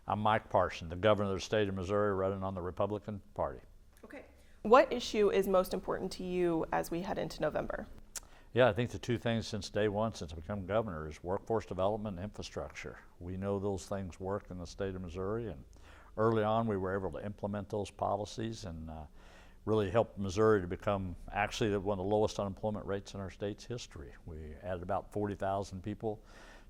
I'm Mike Parson, the governor of the state of Missouri, running on the Republican Party. Okay. What issue is most important to you as we head into November? Yeah, I think the two things since day one, since I become governor, is workforce development and infrastructure. We know those things work in the state of Missouri, and early on we were able to implement those policies and really helped Missouri to become actually one of the lowest unemployment rates in our state's history. We added about 40,000 people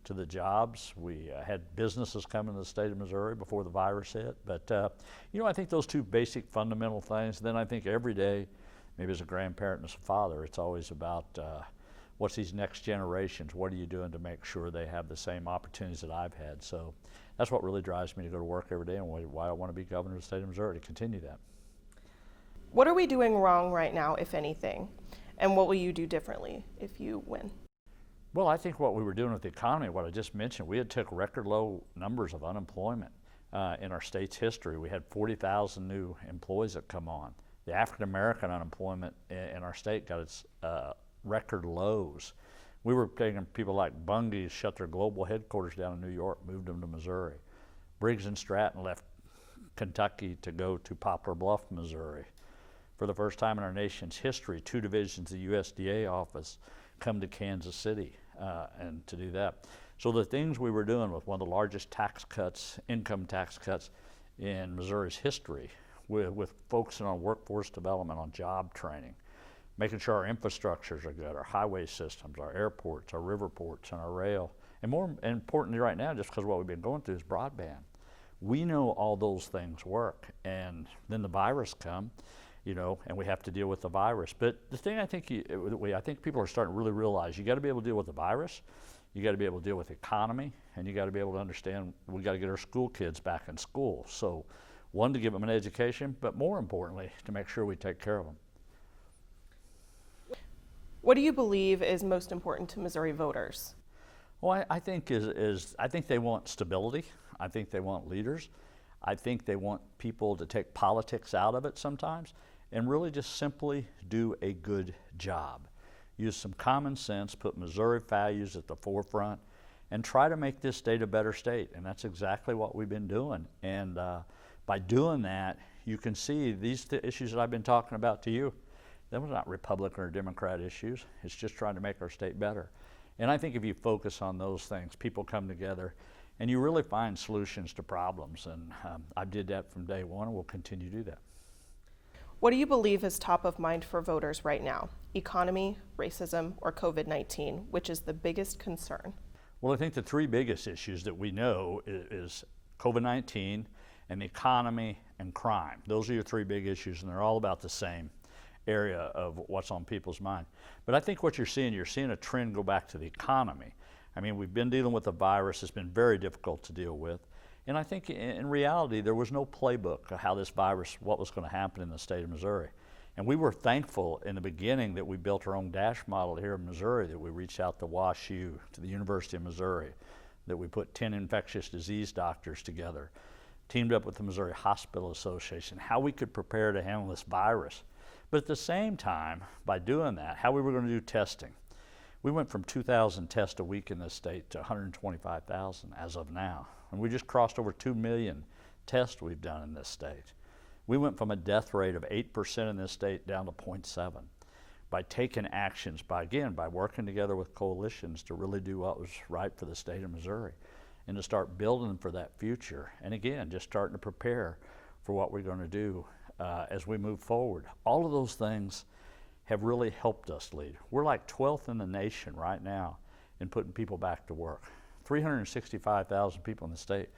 to the jobs. We had businesses come into the state of Missouri before the virus hit. But I think those two basic fundamental things. Then I think every day, maybe as a grandparent and as a father, it's always about what's these next generations, what are you doing to make sure they have the same opportunities that I've had. So that's what really drives me to go to work every day and why I want to be governor of the state of Missouri, to continue that. What are we doing wrong right now, if anything? And what will you do differently if you win? Well, I think what we were doing with the economy, what I just mentioned, we had took record low numbers of unemployment in our state's history. We had 40,000 new employees that come on. The African American unemployment in our state got its record lows. We were taking people like Bunge shut their global headquarters down in New York, moved them to Missouri. Briggs and Stratton left Kentucky to go to Poplar Bluff, Missouri. For the first time in our nation's history, 2 divisions of the USDA office come to Kansas City and to do that. So the things we were doing with one of the largest tax cuts, income tax cuts in Missouri's history, with focusing on workforce development, on job training, making sure our infrastructures are good, our highway systems, our airports, our river ports, and our rail. And more importantly right now, just because what we've been going through is broadband. We know all those things work, and then the virus come, and we have to deal with the virus. But the thing I think people are starting to really realize, you got to be able to deal with the virus, you got to be able to deal with the economy, and you got to be able to understand we got to get our school kids back in school. So, one, to give them an education, but more importantly, to make sure we take care of them. What do you believe is most important to Missouri voters? Well, I think I think they want stability. I think they want leaders. I think they want people to take politics out of it sometimes and really just simply do a good job. Use some common sense, put Missouri values at the forefront, and try to make this state a better state. And that's exactly what we've been doing. And by doing that, you can see these issues that I've been talking about to you, they were not Republican or Democrat issues. It's just trying to make our state better. And I think if you focus on those things, people come together and you really find solutions to problems. And I did that from day one and will continue to do that. What do you believe is top of mind for voters right now? Economy, racism, or COVID-19? Which is the biggest concern? Well, I think the 3 biggest issues that we know is COVID-19 and the economy and crime. Those are your 3 big issues, and they're all about the same area of what's on people's mind. But I think what you're seeing a trend go back to the economy. I mean, we've been dealing with the virus. It's been very difficult to deal with. And I think in reality, there was no playbook of how this virus, what was going to happen in the state of Missouri. And we were thankful in the beginning that we built our own DASH model here in Missouri, that we reached out to WashU, to the University of Missouri, that we put 10 infectious disease doctors together, teamed up with the Missouri Hospital Association, how we could prepare to handle this virus. But at the same time, by doing that, how we were going to do testing. We went from 2,000 tests a week in this state to 125,000 as of now. And we just crossed over 2 million tests we've done in this state. We went from a death rate of 8% in this state down to 0.7 by taking actions, by working together with coalitions to really do what was right for the state of Missouri and to start building for that future. And again, just starting to prepare for what we're going to do as we move forward. All of those things have really helped us lead. We're like 12th in the nation right now in putting people back to work. 365,000 people in the state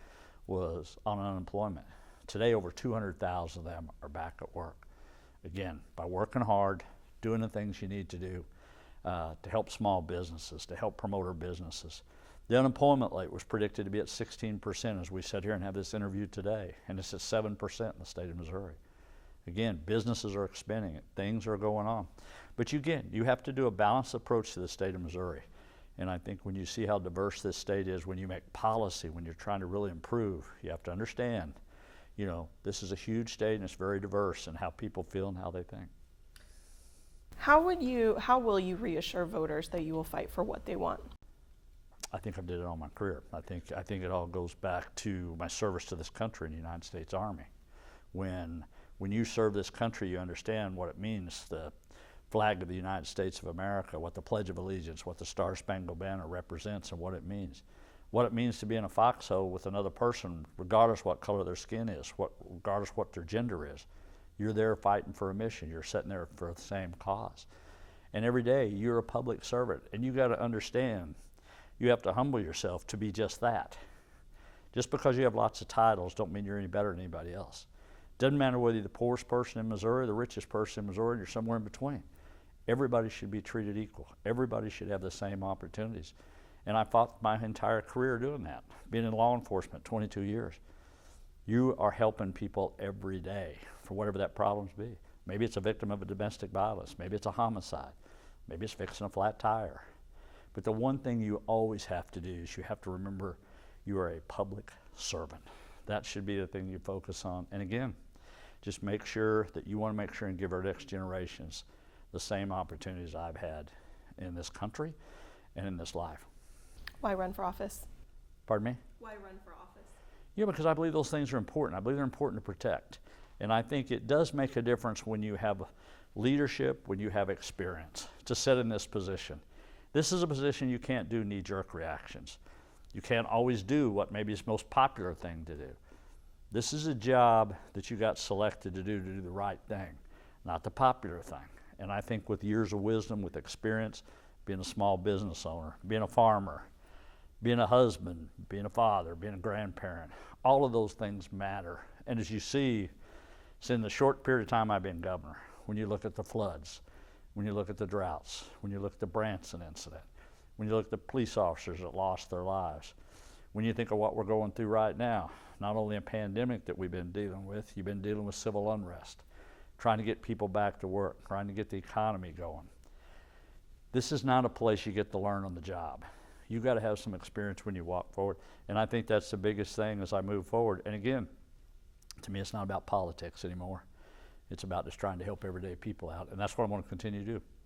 was on unemployment. Today, over 200,000 of them are back at work. Again, by working hard, doing the things you need to do to help small businesses, to help promote our businesses. The unemployment rate was predicted to be at 16% as we sit here and have this interview today, and it's at 7% in the state of Missouri. Again, businesses are expanding it, things are going on. But you have to do a balanced approach to the state of Missouri. And I think when you see how diverse this state is, when you make policy, when you're trying to really improve, you have to understand, this is a huge state and it's very diverse in how people feel and how they think. How will you reassure voters that you will fight for what they want? I think I did it all my career. I think it all goes back to my service to this country in the United States Army. When you serve this country, you understand what it means, the flag of the United States of America, what the Pledge of Allegiance, what the Star-Spangled Banner represents, and what it means. What it means to be in a foxhole with another person, regardless what color their skin is, regardless what their gender is. You're there fighting for a mission. You're sitting there for the same cause. And every day, you're a public servant, and you got to understand, you have to humble yourself to be just that. Just because you have lots of titles don't mean you're any better than anybody else. Doesn't matter whether you're the poorest person in Missouri, the richest person in Missouri, you're somewhere in between. Everybody should be treated equal. Everybody should have the same opportunities. And I fought my entire career doing that, being in law enforcement, 22 years. You are helping people every day for whatever that problems be. Maybe it's a victim of a domestic violence. Maybe it's a homicide. Maybe it's fixing a flat tire. But the one thing you always have to do is you have to remember you are a public servant. That should be the thing you focus on. And again, just make sure that you want to make sure and give our next generations the same opportunities I've had in this country and in this life. Why run for office? Pardon me? Why run for office? Yeah, because I believe those things are important. I believe they're important to protect. And I think it does make a difference when you have leadership, when you have experience to sit in this position. This is a position you can't do knee-jerk reactions. You can't always do what maybe is the most popular thing to do. This is a job that you got selected to do the right thing, not the popular thing. And I think with years of wisdom, with experience, being a small business owner, being a farmer, being a husband, being a father, being a grandparent, all of those things matter. And as you see, it's in the short period of time I've been governor, when you look at the floods, when you look at the droughts, when you look at the Branson incident, when you look at the police officers that lost their lives, when you think of what we're going through right now, not only a pandemic that we've been dealing with, you've been dealing with civil unrest, trying to get people back to work, trying to get the economy going. This is not a place you get to learn on the job. You got to have some experience when you walk forward. And I think that's the biggest thing as I move forward. And again, to me, it's not about politics anymore. It's about just trying to help everyday people out. And that's what I'm going to continue to do.